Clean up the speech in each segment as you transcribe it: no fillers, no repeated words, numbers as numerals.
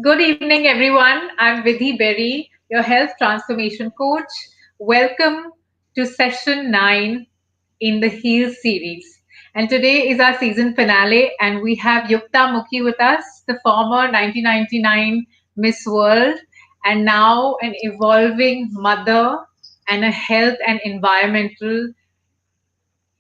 Good evening, everyone. I'm 𝗷𝗶𝗱𝗵, your health transformation coach. Welcome to session 9 in the Heal series. And today is our season finale, and we have 𝗬𝗂𝗶 with us, the former 1999 Miss World, and now an evolving mother and a health and environmental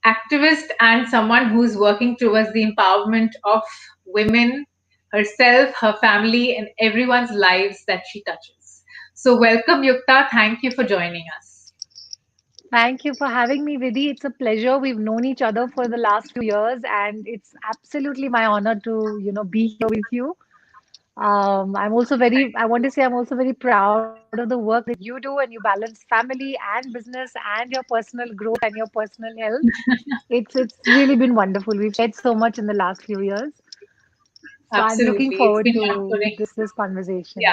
activist and someone who's working towards the empowerment of women, herself, her family, and everyone's lives that she touches. So, welcome, Yukta. Thank you for joining us. Thank you for having me, Vidhi. It's a pleasure. We've known each other for the last few years, and it's absolutely my honor to, be here with you. I want to say I'm also very proud of the work that you do, and you balance family and business and your personal growth and your personal health. It's really been wonderful. We've shared so much in the last few years. So I'm looking Absolutely. It's forward been to nurturing. this Yeah. conversation.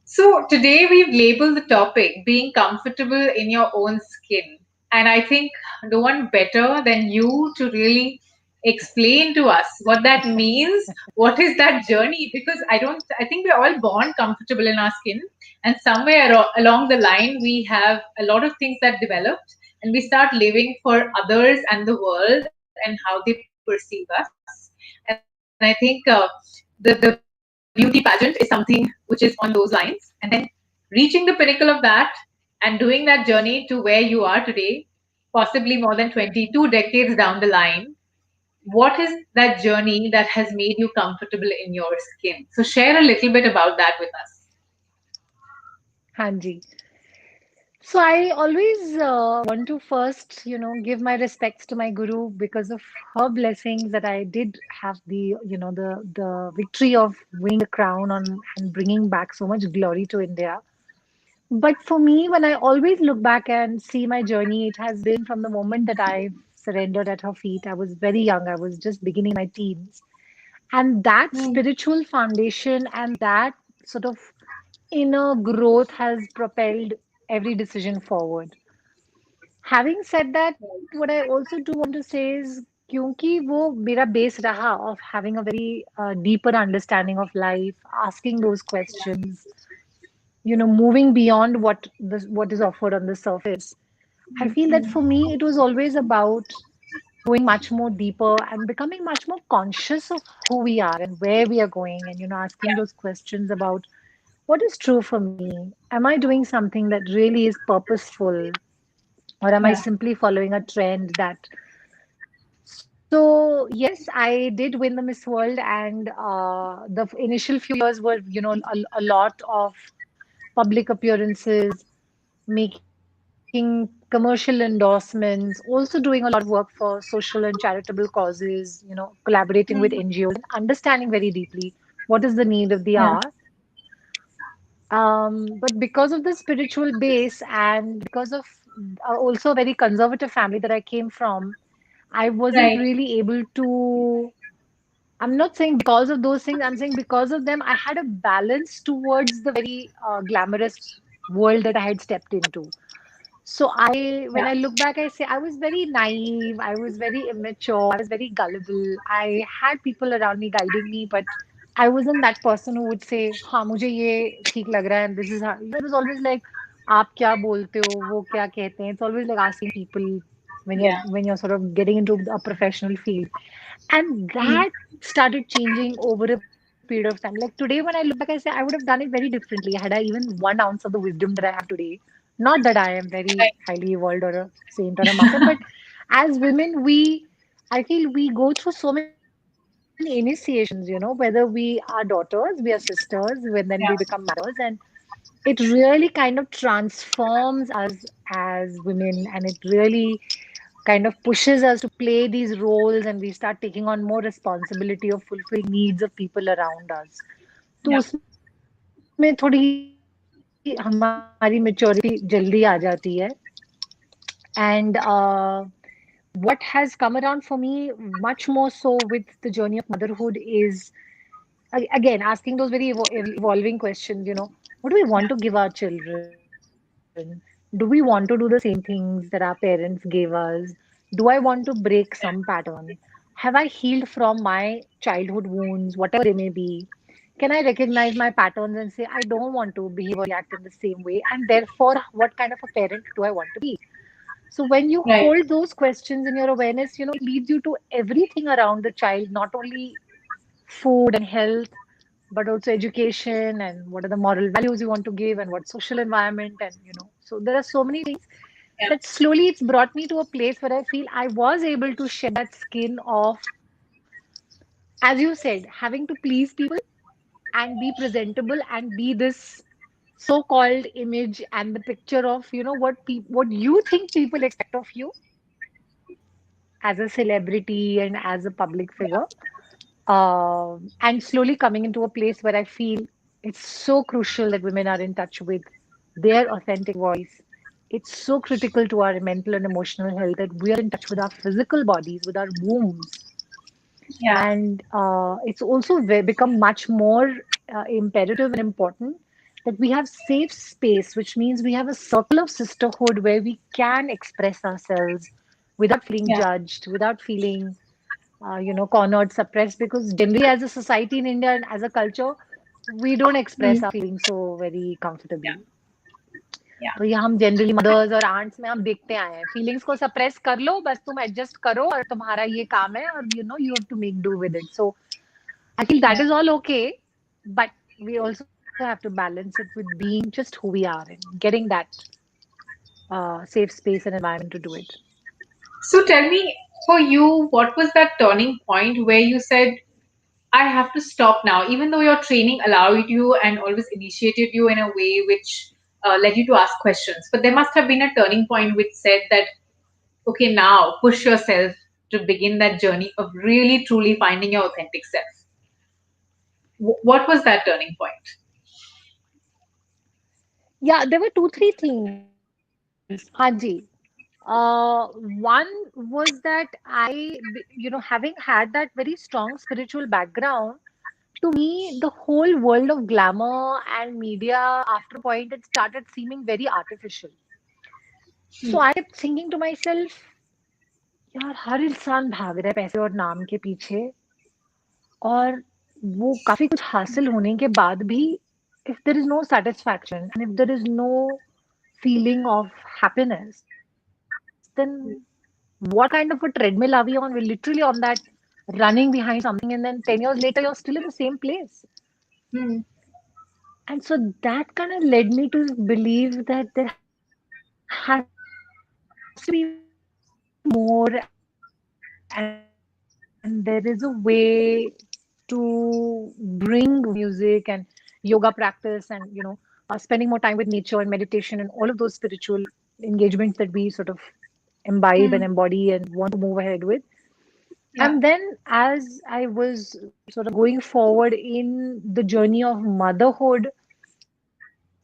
So today we've labeled the topic being comfortable in your own skin. And I think no one better than you to really explain to us what that means. What is that journey? Because I think we're all born comfortable in our skin. And somewhere along the line, we have a lot of things that developed and we start living for others and the world and how they perceive us. And I think the beauty pageant is something which is on those lines. And then reaching the pinnacle of that and doing that journey to where you are today, possibly more than 22 decades down the line, what is that journey that has made you comfortable in your skin? So, share a little bit about that with us. Hanji. So I always want to first, give my respects to my guru because of her blessings that I did have the victory of winning the crown on and bringing back so much glory to India. But for me, when I always look back and see my journey, it has been from the moment that I surrendered at her feet. I was very young. I was just beginning my teens. And that spiritual foundation and that sort of inner growth has propelled every decision forward. Having said that, what I also do want to say is क्योंकि वो मेरा base रहा of having a very deeper understanding of life, asking those questions, moving beyond what is offered on the surface. I feel that for me, it was always about going much more deeper and becoming much more conscious of who we are and where we are going, and asking those questions about what is true for me. Am I doing something that really is purposeful, or am I Yeah. simply following a trend that so yes, I did win the Miss World, and the initial few years were, a lot of public appearances, making commercial endorsements, also doing a lot of work for social and charitable causes, collaborating with NGOs and understanding very deeply what is the need of the Yeah. hour. But because of the spiritual base and because of also a very conservative family that I came from, I wasn't Right. really able to. I'm not saying because of those things, I'm saying because of them, I had a balance towards the very glamorous world that I had stepped into. So when I look back, I say I was very naive, I was very immature, I was very gullible. I had people around me guiding me, but I wasn't that person who would say, हाँ मुझे ये ठीक लग रहा है, and this is how. It was always like, आप क्या बोलते हो, वो क्या कहते हैं. It's always like asking people Yeah. when you're sort of getting into a professional field, and that started changing over a period of time. Like today, when I look back, I say I would have done it very differently had I even 1 ounce of the wisdom that I have today. Not that I am very Right. highly evolved or a saint or a master, but as women, I feel we go through so many initiations, whether we are daughters, we are sisters, when then we become Yeah. mothers, and it really kind of transforms us as women, and it really kind of pushes us to play these roles, and we start taking on more responsibility of fulfilling needs of people around us. तो Yeah. उसमें थोड़ी हमारी maturity जल्दी आ जाती है. And what has come around for me much more so with the journey of motherhood is again asking those very evolving questions. What do we want to give our children? Do we want to do the same things that our parents gave us? Do I want to break some pattern? Have I healed from my childhood wounds, whatever they may be? Can I recognize my patterns and say, I don't want to behave or react in the same way? And therefore, what kind of a parent do I want to be? So when you Right. hold those questions in your awareness, it leads you to everything around the child, not only food and health, but also education and what are the moral values you want to give and what social environment and. So there are so many things Yeah. that slowly it's brought me to a place where I feel I was able to shed that skin of, as you said, having to please people and be presentable and be this so-called image and the picture of what you think people expect of you as a celebrity and as a public figure, and slowly coming into a place where I feel it's so crucial that women are in touch with their authentic voice. It's so critical to our mental and emotional health that we are in touch with our physical bodies, with our wombs. Yeah. And it's also become much more imperative and important that we have safe space, which means we have a circle of sisterhood where we can express ourselves without feeling Yeah. judged, without feeling cornered, suppressed, because generally as a society in India and as a culture, we don't express Mm. our feelings so very Yeah. comfortably. Yeah. तो ये हम generally mother's और ants में हम देखते आए हैं, feelings को सप्रेस कर लो, बस तुम एडजस्ट करो और तुम्हारा ये काम है और you have to make do with it. So I feel that Yeah. is all okay, but we also have to balance it with being just who we are and getting that safe space and environment to do it. So tell me, for you, what was that turning point where you said, I have to stop now, even though your training allowed you and always initiated you in a way which led you to ask questions. But there must have been a turning point which said that, okay, now push yourself to begin that journey of really truly finding your authentic self. What was that turning point? Yeah, there were two, three things. Haji. One was that having had that very strong spiritual background, to me, the whole world of glamour and media after a point, it started seeming very artificial. Hmm. So I kept thinking to myself, यार हर इंसान भाग रहा है पैसे और नाम के पीछे, और वो काफी कुछ हासिल होने के बाद भी if there is no satisfaction and if there is no feeling of happiness, then what kind of a treadmill are we on? We're literally on that running behind something, and then 10 years later you're still in the same place. Hmm. And so that kind of led me to believe that there has to be more, and there is a way to bring music and yoga practice and spending more time with nature and meditation and all of those spiritual engagements that we sort of imbibe and Hmm. embody and want to move ahead with. Yeah. And then as I was sort of going forward in the journey of motherhood,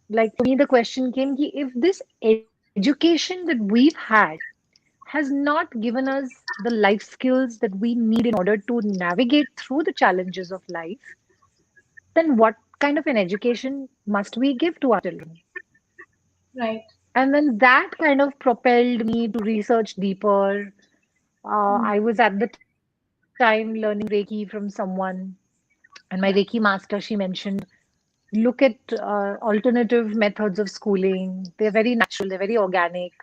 like for me, the question came ki if this education that we've had has not given us the life skills that we need in order to navigate through the challenges of life, then what kind of an education must we give to our children? Right. And then that kind of propelled me to research deeper. Hmm. I was at the time learning Reiki from someone, and my Reiki Yeah. master, she mentioned, look at alternative methods of schooling. They're very natural, they're very organic.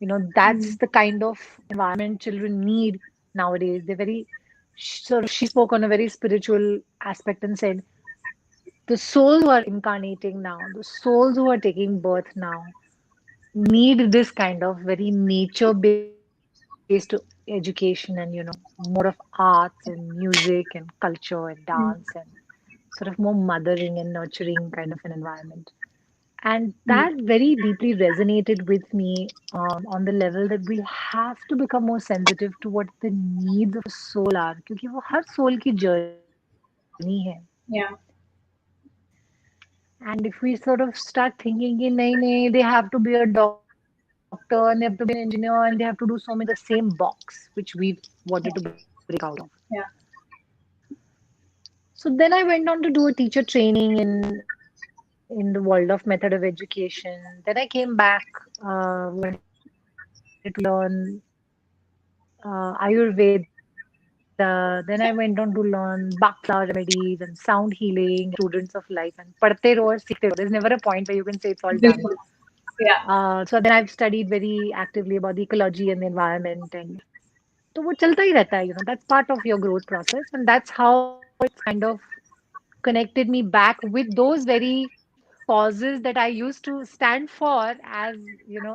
Hmm. That's the kind of environment children need nowadays. They're very, sort of, she spoke on a very spiritual aspect and said, the souls who are incarnating now, the souls who are taking birth now, need this kind of very nature-based education and, more of arts and music and culture and dance Hmm. and sort of more mothering and nurturing kind of an environment. And Hmm. that very deeply resonated with me on the level that we have to become more sensitive to what the needs of a soul are, क्योंकि वो हर soul की journey है. Yeah. And if we sort of start thinking कि नहीं, they have to be a doctor and they have to be an engineer and they have to do so many the same box which we've wanted to break out of. Yeah. So then I went on to do a teacher training in the world of method of education. Then I came back, wanted to learn Ayurveda and then I went on to learn Bakla remedies and sound healing, students of life, and padte raho aur seekhte raho. There's never a point where you can say it's all done. Bilkul. Yeah. So then I've studied very actively about the ecology and the environment, and तो वो चलता ही रहता है, that's part of your growth process, and that's how it's kind of connected me back with those very causes that I used to stand for as,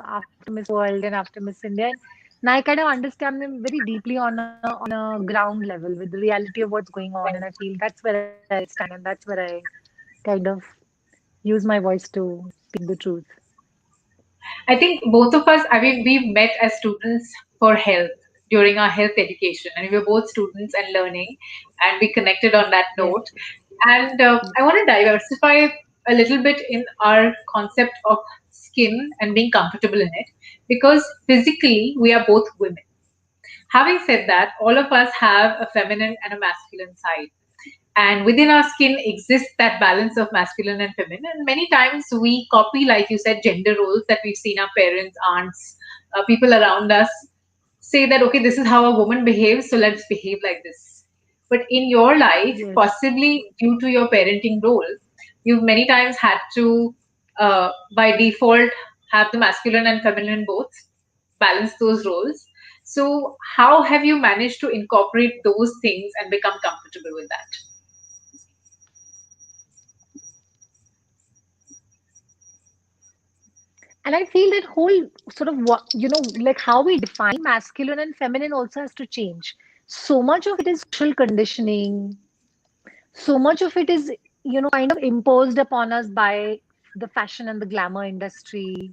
after Miss World and after Miss India. And now I kind of understand them very deeply on a ground level with the reality of what's going on, and I feel that's where I stand, and that's where I kind of use my voice to speak the truth. I think both of us, I mean, we've met as students for health during our health education, and we were both students and learning, and we connected on that Yes. note. And I want to diversify a little bit in our concept of skin and being comfortable in it, because physically we are both women. Having said that, all of us have a feminine and a masculine side. And within our skin exists that balance of masculine and feminine. And many times we copy, like you said, gender roles that we've seen our parents, aunts, people around us say that, okay, this is how a woman behaves, so let's behave like this. But in your life, Yes. possibly due to your parenting role, you've many times had to, by default, have the masculine and feminine both, balance those roles. So, how have you managed to incorporate those things and become comfortable with that? And I feel that whole sort of what, like how we define masculine and feminine also has to change. So much of it is social conditioning. So much of it is, kind of imposed upon us by the fashion and the glamour industry.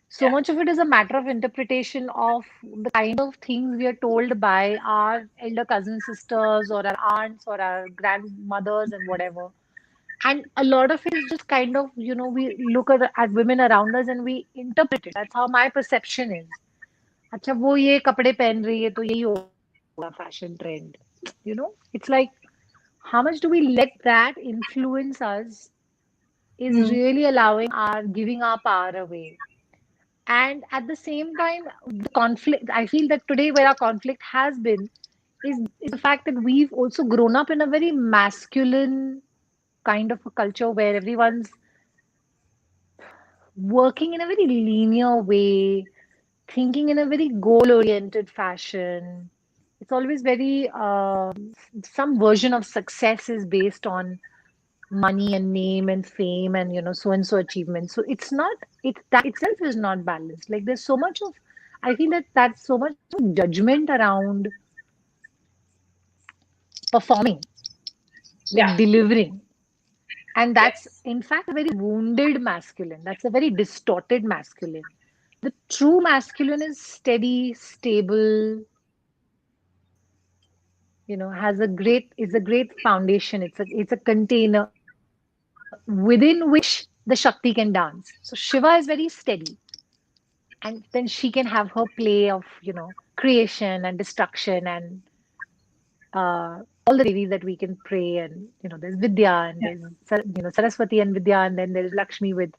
So Yeah. much of it is a matter of interpretation of the kind of things we are told by our elder cousin sisters or our aunts or our grandmothers and whatever. And a lot of it is just kind of, we look at women around us and we interpret it. That's how my perception is. अच्छा वो ये कपड़े पहन रही है तो यही होगा fashion trend. It's like how much do we let that influence us is Mm. really allowing our giving our power away. And at the same time, the conflict, I feel that today where our conflict has been is the fact that we've also grown up in a very masculine kind of a culture where everyone's working in a very linear way, thinking in a very goal-oriented fashion. It's always very, some version of success is based on money and name and fame and, so and so achievement. So it's not, that itself is not balanced. Like there's so much of, I feel that that's so much of judgment around performing, Yeah. like delivering. And that's, Yes. in fact, a very wounded masculine. That's a very distorted masculine. The true masculine is steady, stable, has a great is a great foundation. It's a container within which the Shakti can dance. So Shiva is very steady, and then she can have her play of, creation and destruction and all the devis that we can pray. And there's Vidya and Yeah. there's Saraswati and Vidya, and then there's Lakshmi with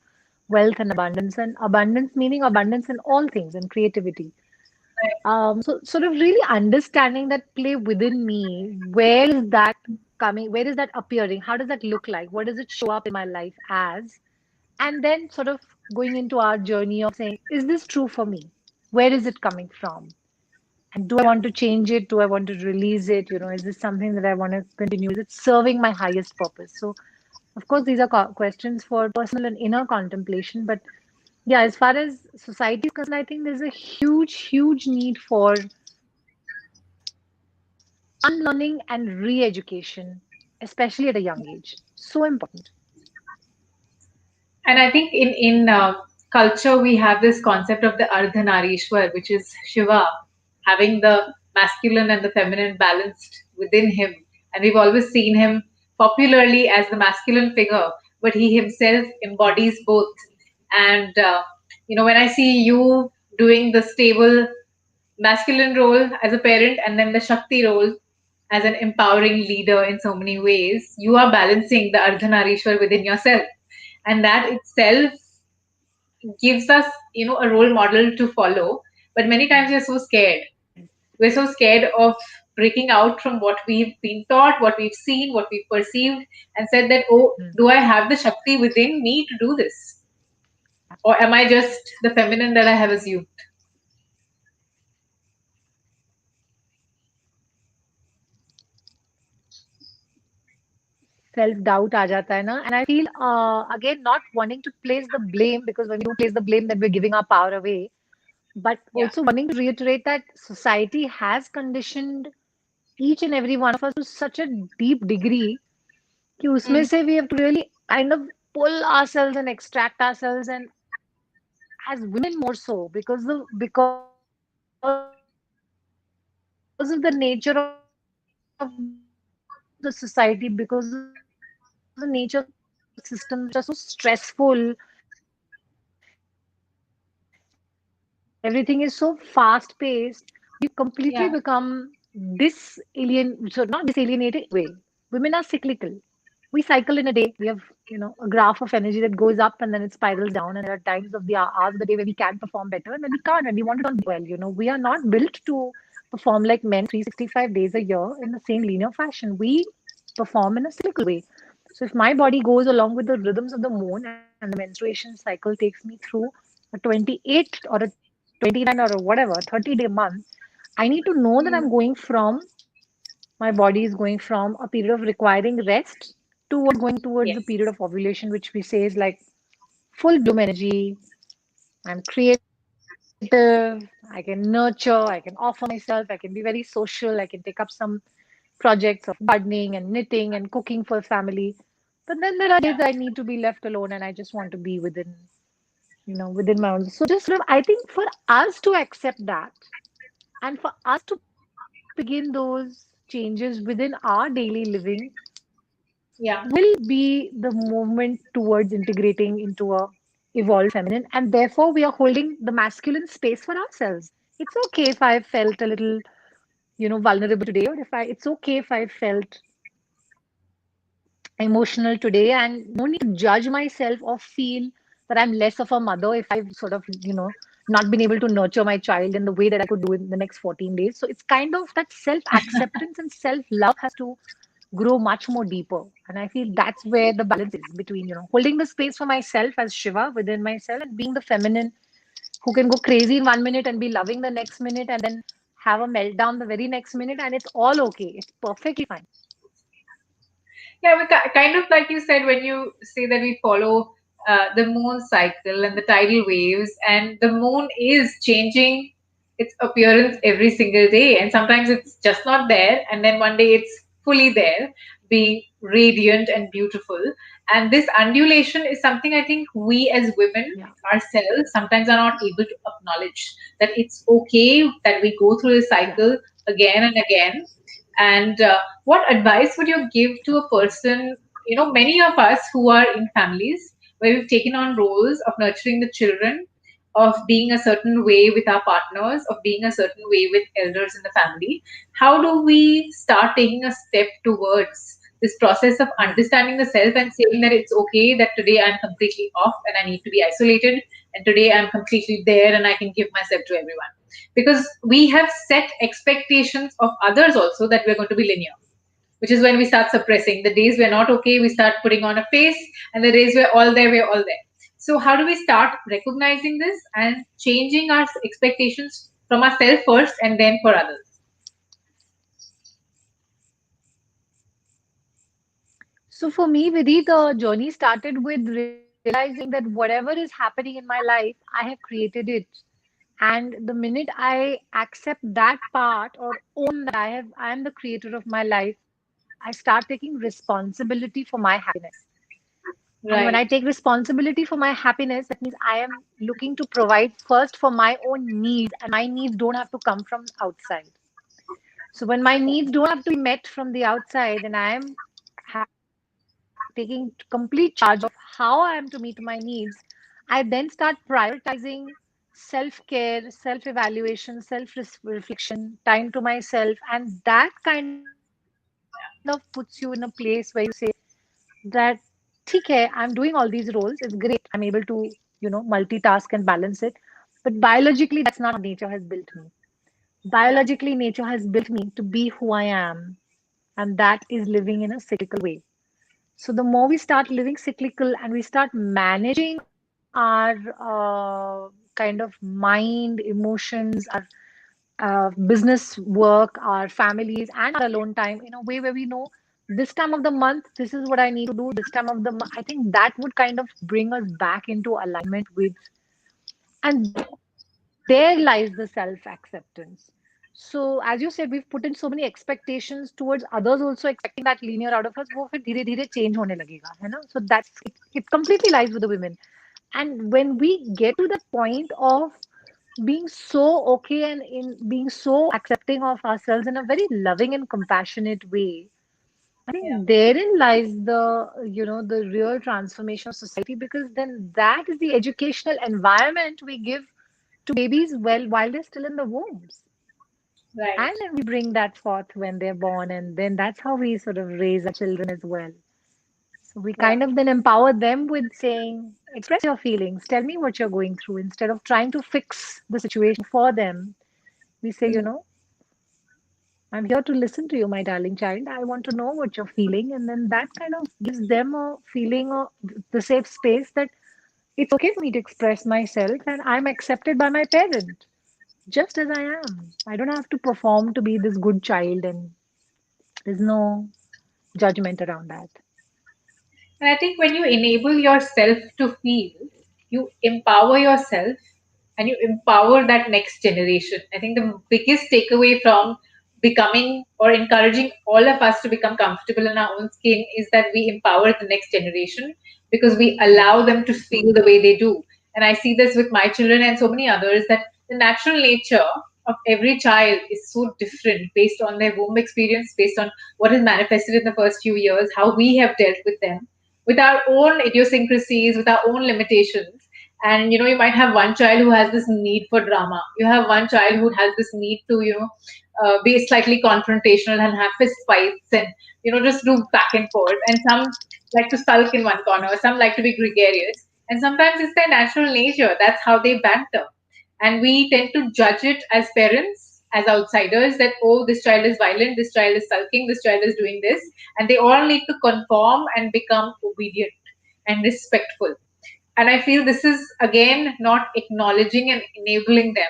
wealth and abundance meaning abundance in all things and creativity. So sort of really understanding that play within me, where is that coming? Where is that appearing? How does that look like? What does it show up in my life as? And then sort of going into our journey of saying, is this true for me? Where is it coming from? And do I Yeah. want to change it? Do I want to release it? Is this something that I want to continue? Is it serving my highest purpose? So, of course, these are questions for personal and inner contemplation. But yeah, as far as society is concerned, I think there's a huge, huge need for unlearning and re-education, especially at a young age. So important. And I think in culture we have this concept of the Ardhanarishwar, which is Shiva, having the masculine and the feminine balanced within him. And we've always seen him popularly as the masculine figure, but he himself embodies both. And when I see you doing the stable masculine role as a parent and then the Shakti role as an empowering leader in so many ways, you are balancing the Ardhanarishwar within yourself. And that itself gives us, a role model to follow. But many times we're so scared. We're so scared of breaking out from what we've been taught, what we've seen, what we've perceived, and said that, oh, do I have the Shakti within me to do this? Or am I just the feminine that I have assumed? Self-doubt aa jata hai na. And I feel, again, not wanting to place the blame, because when we do place the blame, then we're giving our power away. But Yeah. also wanting to reiterate that society has conditioned each and every one of us to such a deep degree कि उसमें Mm. से we have to really kind of pull ourselves and extract ourselves, and as women more so, because of the nature of the system, because of the society, because of the nature of the systems which are so stressful, everything is so fast paced, we Yeah. completely become disalienated in a way. Women are cyclical. We cycle in a day. We have, a graph of energy that goes up and then it spirals down. And there are times of the hours of the day where we can perform better and when we can't, when we want to do well. We are not built to perform like men 365 days a year in the same linear fashion. We perform in a cyclical way. So if my body goes along with the rhythms of the moon and the menstruation cycle takes me through a 28 or a 29 or a whatever 30-day month, I need to know that Mm. I'm going from my body is going from a period of requiring rest towards going towards a Yes. period of ovulation, which we say is like full bloom energy. I'm creative, I can nurture, I can offer myself, I can be very social, I can take up some projects of gardening and knitting and cooking for family. But then there are days Yeah. that I need to be left alone and I just want to be within my own. So just sort of, I think for us to accept that and for us to begin those changes within our daily living will Yeah. be the movement towards integrating into a evolved feminine, and therefore we are holding the masculine space for ourselves. It's okay if I felt a little vulnerable today, or if I it's okay if I felt emotional today, and no need to judge myself or feel that I'm less of a mother if I've sort of not been able to nurture my child in the way that I could do in the next 14 days. So it's kind of that self acceptance and self love has to grow much more deeper. And I feel that's where the balance is between holding the space for myself as Shiva within myself and being the feminine who can go crazy in 1 minute and be loving the next minute and then have a meltdown the very next minute, and it's all okay. It's perfectly fine. Yeah, we kind of like you said when you say that we follow the moon cycle and the tidal waves, and the moon is changing its appearance every single day, and sometimes it's just not there, and then one day it's fully there, being radiant and beautiful. And this undulation is something I think we as women Yeah. ourselves sometimes are not able to acknowledge, that it's okay that we go through the Yeah. cycle again and again. And what advice would you give to a person, many of us who are in families where we've taken on roles of nurturing the children, of being a certain way with our partners, of being a certain way with elders in the family? How do we start taking a step towards this process of understanding the self and saying that it's okay that today I'm completely off and I need to be isolated, and today I'm completely there and I can give myself to everyone? Because we have set expectations of others also that we're going to be linear, which is when we start suppressing. The days we're not okay, we start putting on a face, and the days we're all there. So how do we start recognizing this and changing our expectations from ourselves first and then for others? So for me, Vidhi, the journey started with realizing that whatever is happening in my life, I have created it. And the minute I accept that part or own that I am the creator of my life, I start taking responsibility for my happiness. And when I take Right. responsibility for my happiness, that means I am looking to provide first for my own needs, and my needs don't have to come from outside. So when my needs don't have to be met from the outside, and I am taking complete charge of how I am to meet my needs, I then start prioritizing self-care, self-evaluation, self-reflection, time to myself, and that kind of puts you in a place where you say that ठीक है, I'm doing all these roles. It's great. I'm able to, multitask and balance it. But biologically, that's not how nature has built me. Biologically, nature has built me to be who I am, and that is living in a cyclical way. So the more we start living cyclical and we start managing our kind of mind, emotions, our business work, our families, and our alone time in a way where we know this time of the month, this is what I need to do. This time of the month, I think that would kind of bring us back into alignment with, and there lies the self acceptance. So, as you said, we've put in so many expectations towards others also expecting that linear out of us. वो फिर धीरे धीरे change होने लगेगा, है ना? So that's it completely lies with the women. And when we get to that point of being so okay and in being so accepting of ourselves in a very loving and compassionate way, I Yeah. think therein lies the, the real transformation of society, because then that is the educational environment we give to babies while they're still in the wombs. Right. And then we bring that forth when they're born, and then that's how we sort of raise our children as well. So we Yeah. kind of then empower them with saying, express your feelings, tell me what you're going through, instead of trying to fix the situation for them. We say, Mm. I'm here to listen to you, my darling child. I want to know what you're feeling. And then that kind of gives them a feeling of the safe space that it's okay for me to express myself and I'm accepted by my parent just as I am. I don't have to perform to be this good child, and there's no judgment around that. And I think when you enable yourself to feel, you empower yourself and you empower that next generation. I think the biggest takeaway from becoming or encouraging all of us to become comfortable in our own skin is that we empower the next generation because we Hmm. allow them to feel the way they do. And I see this with my children and so many others that the natural nature of every child is so different based on their womb experience, based on what is manifested in the first few years, how we have dealt with them, with our own idiosyncrasies, with our own limitations. And you might have one child who has this need for drama. You have one child who has this need to, be slightly confrontational and have fist fights and just do back and forth. And some like to sulk in one corner. Some like to be gregarious. And sometimes it's their natural nature. That's how they banter. And we tend to judge it as parents, as outsiders, that, oh, this child is violent, this child is sulking, this child is doing this, and they all need to conform and become obedient and respectful. And I feel this is again not acknowledging and enabling them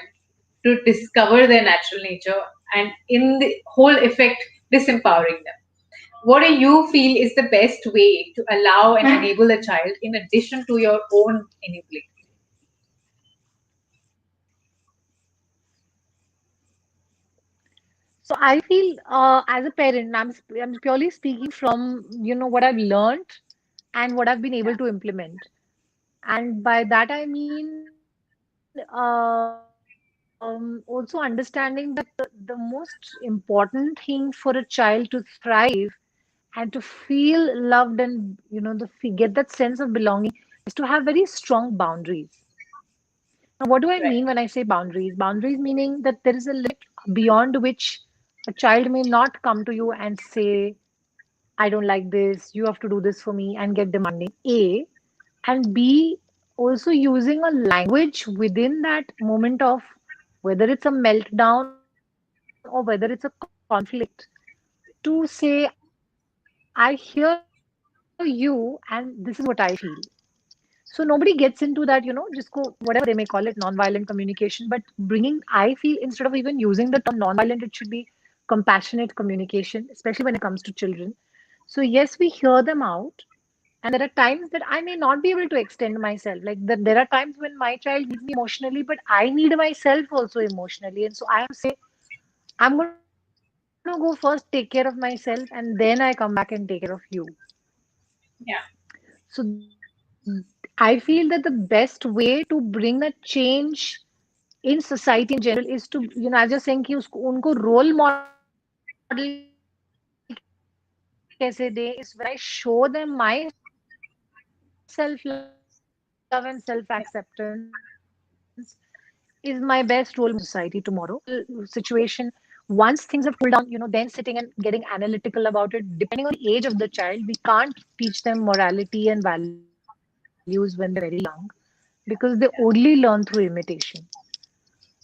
to discover their natural nature, and in the whole effect, disempowering them. What do you feel is the best way to allow and enable a child in addition to your own enabling? So I feel, as a parent, I'm purely speaking from, what I've learned and what I've been Yeah. able to implement. And by that I mean, also understanding that the most important thing for a child to thrive and to feel loved and, get that sense of belonging is to have very strong boundaries. Now, what do I Right. mean when I say boundaries? Boundaries meaning that there is a limit beyond which a child may not come to you and say, I don't like this, you have to do this for me, and get demanding. A, and B, also using a language within that moment of whether it's a meltdown or whether it's a conflict, to say, I hear you and this is what I feel. So nobody gets into that, just go whatever they may call it, non-violent communication, but bringing, I feel, instead of even using the term non-violent, it should be compassionate communication, especially when it comes to children. So yes, we hear them out. And there are times that I may not be able to extend myself. Like there are times when my child needs me emotionally, but I need myself also emotionally. And so I have to say, I'm going to go first, take care of myself, and then I come back and take care of you. Yeah. So I feel that the best way to bring that change in society in general is to, as you're saying, कि उनको role model कैसे दें, is when I show them my self-love and self-acceptance is my best role model in society tomorrow. Because when I feel situation, once things have cooled down, then sitting and getting analytical about it, depending on the age of the child, we can't teach them morality and values when they're very young because they only learn through imitation.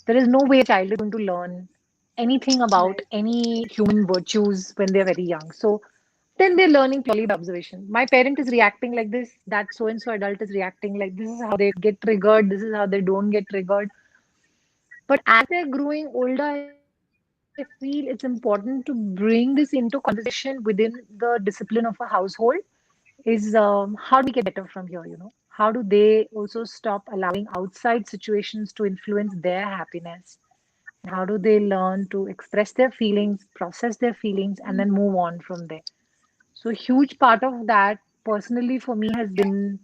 There is no way a child is going to learn anything about Right. any human virtues when they're very young. So then they're learning purely by observation. My parent is reacting like this, that so and so adult is reacting like this is how they get triggered, this is how they don't get triggered. But as they're growing older, I feel it's important to bring this into conversation within the discipline of a household. Is how do we get better from here? How do they also stop allowing outside situations to influence their happiness? And how do they learn to express their feelings, process their feelings, and then move on from there? So, a huge part of that personally for me has been,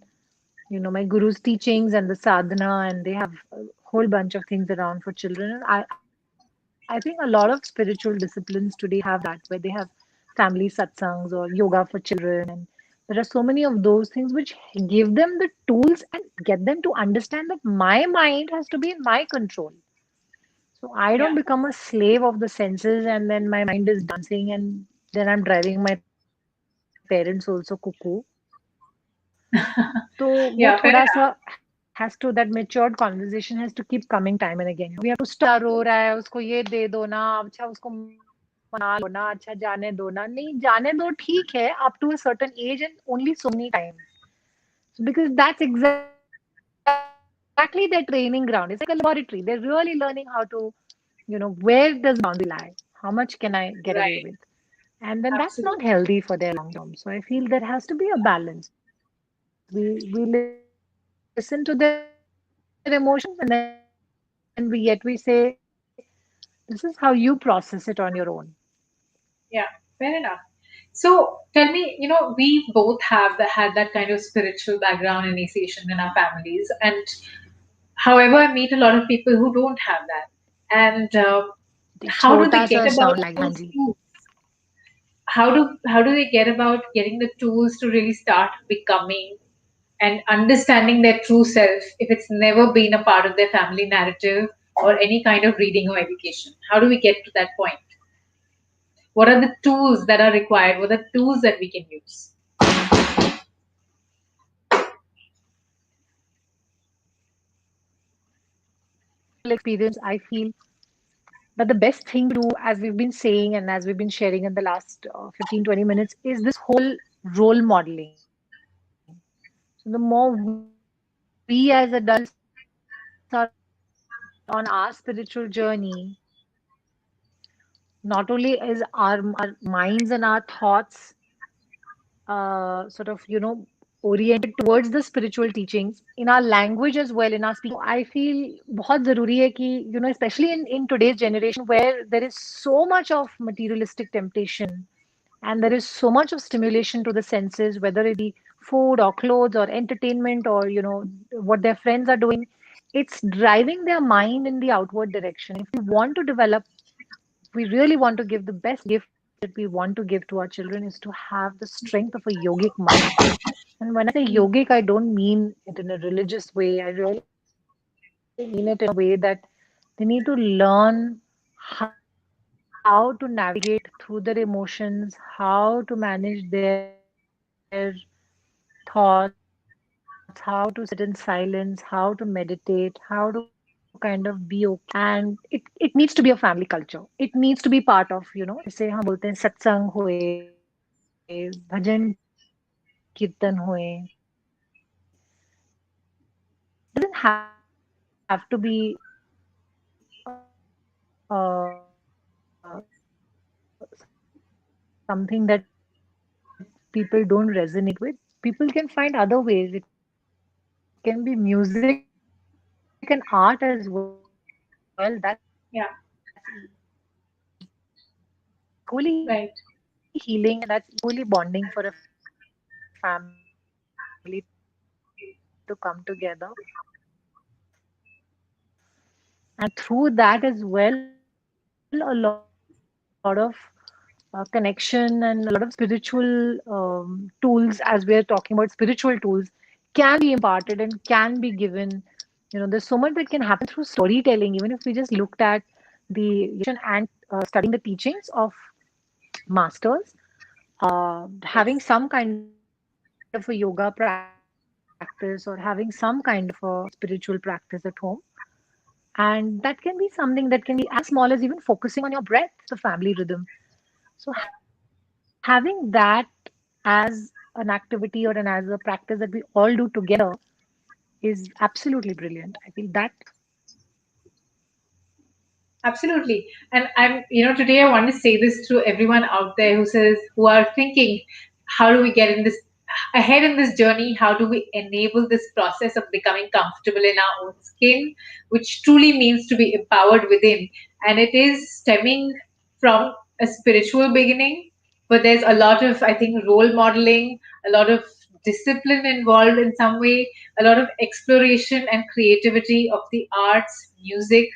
my guru's teachings and the sadhana, and they have a whole bunch of things around for children. And I think a lot of spiritual disciplines today have that, where they have family satsangs or yoga for children. And there are so many of those things which give them the tools and get them to understand that my mind has to be in my control. So I Yeah. don't become a slave of the senses and then my mind is dancing and then I'm driving my parents also cuckoo. तो वो थोड़ा सा has to, Yeah, that fair enough. matured conversation has to keep coming time and again. We have to start, रो रहा है उसको ये दे दो ना, अच्छा उसको मना लो ना, अच्छा जाने दो ना. नहीं, जाने दो ठीक है up to a certain age and only so many times. So because that's exactly their training ground. It's like a laboratory. They're really learning how to, where does the boundary lie? How much can I get away with? And then that's not healthy for Right. their long term. So I feel there has to Absolutely. be a balance. We listen to their emotions and then we yet we say, this is how you process it on your own. Yeah, fair enough. So tell me, we both have had that kind of spiritual background initiation in our families, and however, I meet a lot of people who don't have that. And how do they छोटा get सा about sound like, those हाँ जी. tools? How do they get about getting the tools to really start becoming and understanding their true self if it's never been a part of their family narrative or any kind of reading or education? How do we get to that point? What are the tools that are required? What are the tools that we can use? Personal experience, I feel that the best thing to do, as we've been saying and as we've been sharing in the last 15, 20 minutes, is this whole role modeling. So the more we as adults are on our spiritual journey, not only is our minds and our thoughts oriented towards the spiritual teachings in our language as well, in our speaking as well. So I feel बहुत ज़रूरी है कि, especially in today's generation where there is so much of materialistic temptation and there is so much of stimulation to the senses, whether it be food or clothes or entertainment or, what their friends are doing, it's driving their mind in the outward direction. If we want to develop, if we really want to give the best gift that we want to give to our children is to have the strength of a yogic mind. And when I say Hmm. yogic, I don't mean it in a religious way. I really mean it in a way that they need to learn how to navigate through their emotions, how to manage their thoughts, how to sit in silence, how to meditate, how to kind of be okay with it. And it needs to be a family culture. It needs to be part of, जैसे हम बोलते हैं सत्संग हुए, भजन कीर्तन हुए. It doesn't have to be something that people don't resonate with. People can find other ways. It can be music and art as well. That's equally healing and that's equally bonding for a family. Yeah. So I feel there has to be a balance Right. for a family to come together. And through that as well, a lot of connection and a lot of spiritual tools, as we are talking about spiritual tools, can be imparted and can be given. There's so much that can happen through storytelling. Even if we just looked at the education and studying the teachings of masters, having some kind of a yoga practice or having some kind of a spiritual practice at home, And that can be something that can be as small as even focusing on your breath, the family rhythm. So having that as an activity or an as a practice that we all do together is absolutely brilliant. I feel that. Absolutely. And today I want to say this to everyone out there who are thinking, how do we get in this ahead in this journey? How do we enable this process of becoming comfortable in our own skin, which truly means to be empowered within? And it is stemming from a spiritual beginning, but there's a lot of, I think, role modeling, a lot of discipline involved in some way, a lot of exploration and creativity of the arts, music,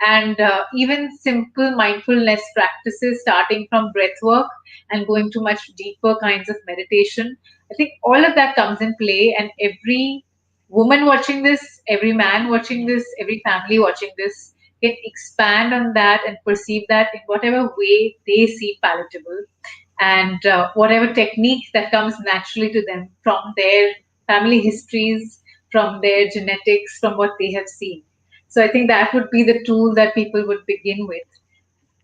and even simple mindfulness practices starting from breath work and going to much deeper kinds of meditation. I think all of that comes in play, and every woman watching this, every man watching this, every family watching this can expand on that and perceive that in whatever way they see palatable, and whatever technique that comes naturally to them from their family histories, from their genetics, from what they have seen. So I think that would be the tool that people would begin with.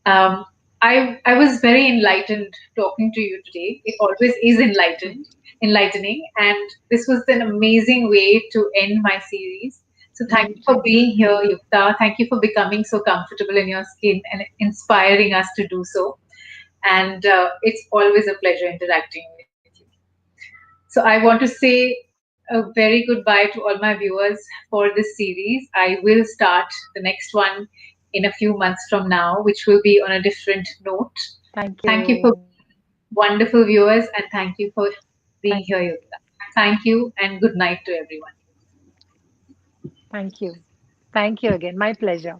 Um, I was very enlightened talking to you today. It always is enlightening, and this was an amazing way to end my series. So thank Me you for too. being here, Yukta. Thank you for becoming so comfortable in your skin and inspiring us to do so. And it's always a pleasure interacting with you. So I want to say a very goodbye to all my viewers for this series. I will start the next one in a few months from now, which will be on a different note. Thank Thank you for you. wonderful viewers, and thank you for being Thank, here, Yukta. Thank you, and good night to everyone. thank you. Thank you again. My pleasure.